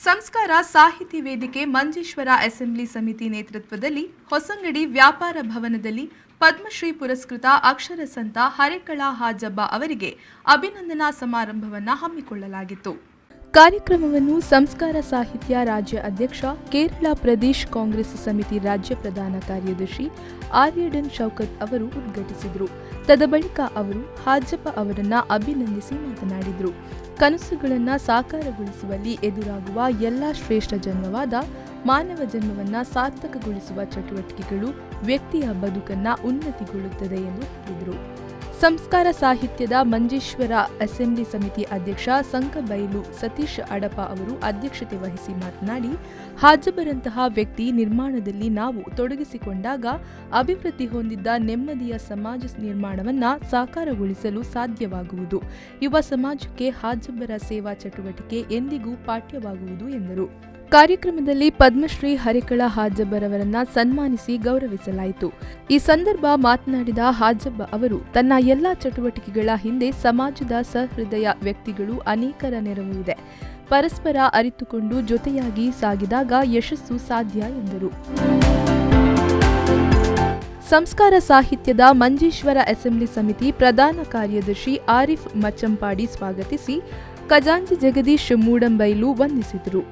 ಸಂಸ್ಕಾರ ಸಾಹಿತಿ ವೇದಿಕೆ ಮಂಜೇಶ್ವರ ಅಸೆಂಬ್ಲಿ ಸಮಿತಿ ನೇತೃತ್ವದಲ್ಲಿ ಹೊಸಂಗಡಿ ವ್ಯಾಪಾರ ಭವನದಲ್ಲಿ ಪದ್ಮಶ್ರೀ ಪುರಸ್ಕೃತ ಅಕ್ಷರ ಸಂತ ಹರೇಕಳ ಹಾಜಬ್ಬ ಅವರಿಗೆ ಅಭಿನಂದನಾ ಸಮಾರಂಭವನ್ನು ಹಮ್ಮಿಕೊಳ್ಳಲಾಗಿತ್ತು. ಕಾರ್ಯಕ್ರಮವನ್ನು ಸಂಸ್ಕಾರ ಸಾಹಿತ್ಯ ರಾಜ್ಯ ಅಧ್ಯಕ್ಷ ಕೇರಳ ಪ್ರದೇಶ್ ಕಾಂಗ್ರೆಸ್ ಸಮಿತಿ ರಾಜ್ಯ ಪ್ರಧಾನ ಕಾರ್ಯದರ್ಶಿ ಆರ್ಯಡನ್ ಶೌಕತ್ ಅವರು ಉದ್ಘಾಟಿಸಿದರು. ತದಬಳಿಕ ಅವರು ಹಾಜಬ್ಬ ಅವರನ್ನು ಅಭಿನಂದಿಸಿ ಮಾತನಾಡಿದರು. ಕನಸುಗಳನ್ನು ಸಾಕಾರಗೊಳಿಸುವಲ್ಲಿ ಎದುರಾಗುವ ಎಲ್ಲ ಶ್ರೇಷ್ಠ ಜನ್ಮವಾದ ಮಾನವ ಜನ್ಮವನ್ನು ಸಾರ್ಥಕಗೊಳಿಸುವ ಚಟುವಟಿಕೆಗಳು ವ್ಯಕ್ತಿಯ ಬದುಕನ್ನು ಉನ್ನತಿಗೊಳ್ಳುತ್ತದೆ ಎಂದು ಹೇಳಿದರು. ಸಂಸ್ಕಾರ ಸಾಹಿತ್ಯದ ಮಂಜೇಶ್ವರ ಅಸೆಂಬ್ಲಿ ಸಮಿತಿ ಅಧ್ಯಕ್ಷ ಸಂಕಬೈಲು ಸತೀಶ್ ಅಡಪ ಅವರು ಅಧ್ಯಕ್ಷತೆ ವಹಿಸಿ ಮಾತನಾಡಿ, ಹಾಜಬ್ಬರಂತಹ ವ್ಯಕ್ತಿ ನಿರ್ಮಾಣದಲ್ಲಿ ನಾವು ತೊಡಗಿಸಿಕೊಂಡಾಗ ಅಭಿವೃದ್ಧಿ ಹೊಂದಿದ್ದ ನೆಮ್ಮದಿಯ ಸಮಾಜ ನಿರ್ಮಾಣವನ್ನು ಸಾಕಾರಗೊಳಿಸಲು ಸಾಧ್ಯವಾಗುವುದು. ಯುವ ಸಮಾಜಕ್ಕೆ ಹಾಜಬ್ಬರ ಸೇವಾ ಚಟುವಟಿಕೆ ಎಂದಿಗೂ ಪಾಠ್ಯವಾಗುವುದು ಎಂದರು. ಕಾರ್ಯಕ್ರಮದಲ್ಲಿ ಪದ್ಮಶ್ರೀ ಹರೇಕಳ ಹಾಜಬ್ಬರವರನ್ನ ಸನ್ಮಾನಿಸಿ ಗೌರವಿಸಲಾಯಿತು. ಈ ಸಂದರ್ಭ ಮಾತನಾಡಿದ ಹಾಜಬ್ಬ ಅವರು ತನ್ನ ಎಲ್ಲ ಚಟುವಟಿಕೆಗಳ ಹಿಂದೆ ಸಮಾಜದ ಸಹೃದಯ ವ್ಯಕ್ತಿಗಳು ಅನೇಕರ ನೆರವು ಇದೆ. ಪರಸ್ಪರ ಅರಿತುಕೊಂಡು ಜೊತೆಯಾಗಿ ಸಾಗಿದಾಗ ಯಶಸ್ಸು ಸಾಧ್ಯ ಎಂದರು. ಸಂಸ್ಕಾರ ಸಾಹಿತ್ಯದ ಮಂಜೇಶ್ವರ ಅಸೆಂಬ್ಲಿ ಸಮಿತಿ ಪ್ರಧಾನ ಕಾರ್ಯದರ್ಶಿ ಆರಿಫ್ ಮಚ್ಚಂಪಾಡಿ ಸ್ವಾಗತಿಸಿ ಖಜಾಂಚಿ ಜಗದೀಶ್ ಮೂಡಂಬೈಲು ವಂದಿಸಿದರು.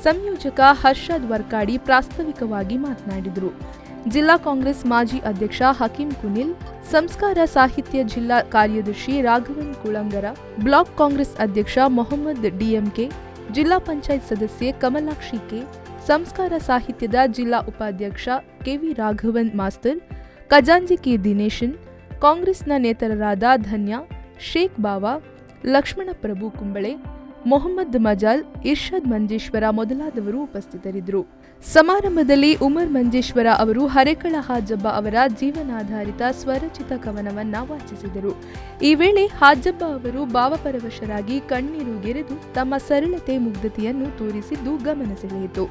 ಸಂಯೋಜಕ ಹರ್ಷದ್ ವರ್ಕಾಡಿ ಪ್ರಾಸ್ತಾವಿಕವಾಗಿ ಮಾತನಾಡಿದರು. ಜಿಲ್ಲಾ ಕಾಂಗ್ರೆಸ್ ಮಾಜಿ ಅಧ್ಯಕ್ಷ ಹಕೀಂ ಕುನಿಲ್, ಸಂಸ್ಕಾರ ಸಾಹಿತ್ಯ ಜಿಲ್ಲಾ ಕಾರ್ಯದರ್ಶಿ ರಾಘವನ್ ಕುಳಂಗರ, ಬ್ಲಾಕ್ ಕಾಂಗ್ರೆಸ್ ಅಧ್ಯಕ್ಷ ಮೊಹಮ್ಮದ್ ಡಿಎಂಕೆ, ಜಿಲ್ಲಾ ಪಂಚಾಯತ್ ಸದಸ್ಯೆ ಕಮಲಾಕ್ಷಿ ಕೆ, ಸಂಸ್ಕಾರ ಸಾಹಿತ್ಯದ ಜಿಲ್ಲಾ ಉಪಾಧ್ಯಕ್ಷ ಕೆವಿ ರಾಘವನ್ ಮಾಸ್ತರ್, ಖಜಾಂಚಿ ಕೆ ದಿನೇಶನ್, ಕಾಂಗ್ರೆಸ್ನ ನೇತರರಾದ ಧನ್ಯ, ಶೇಖ್ ಬಾವಾ, ಲಕ್ಷ್ಮಣ ಪ್ರಭು ಕುಂಬಳೆ, ಮೊಹಮ್ಮದ್ ಮಜಾಲ್, ಇರ್ಷದ್ ಮಂಜೇಶ್ವರ ಮೊದಲಾದವರು ಉಪಸ್ಥಿತರಿದ್ದರು. ಸಮಾರಂಭದಲ್ಲಿ ಉಮರ್ ಮಂಜೇಶ್ವರ ಅವರು ಹರೇಕಳ ಹಾಜಬ್ಬ ಅವರ ಜೀವನಾಧಾರಿತ ಸ್ವರಚಿತ ಕವನವನ್ನ ವಾಚಿಸಿದರು. ಈ ವೇಳೆ ಹಾಜಬ್ಬ ಅವರು ಭಾವಪರವಶರಾಗಿ ಕಣ್ಣೀರುಗೆರೆದು ತಮ್ಮ ಸರಳತೆ ಮುಗ್ಧತೆಯನ್ನು ತೋರಿಸಿದ್ದು ಗಮನ ಸೆಳೆಯಿತು.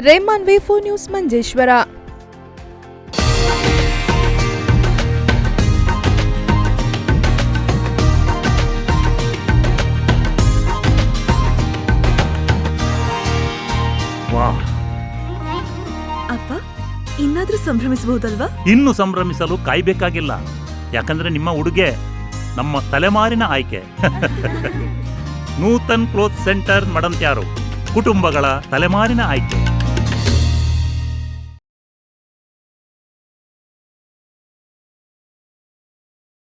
ರೇಮಾನ್ ವೇಫೋ ನ್ಯೂಸ್ ಮಂಜೇಶ್ವರ. ಅಪ್ಪ, ಇನ್ನಾದ್ರೂ ಸಂಭ್ರಮಿಸಬಹುದಲ್ವಾ? ಇನ್ನು ಸಂಭ್ರಮಿಸಲು ಕಾಯ್ಬೇಕಾಗಿಲ್ಲ. ಯಾಕಂದ್ರೆ ನಿಮ್ಮ ಉಡುಗೆ ನಮ್ಮ ತಲೆಮಾರಿನ ಆಯ್ಕೆ. ನೂತನ್ ಕ್ಲೋತ್ ಸೆಂಟರ್ ಮಡಂತ್ಯಾರು, ಕುಟುಂಬಗಳ ತಲೆಮಾರಿನ ಆಯ್ಕೆ.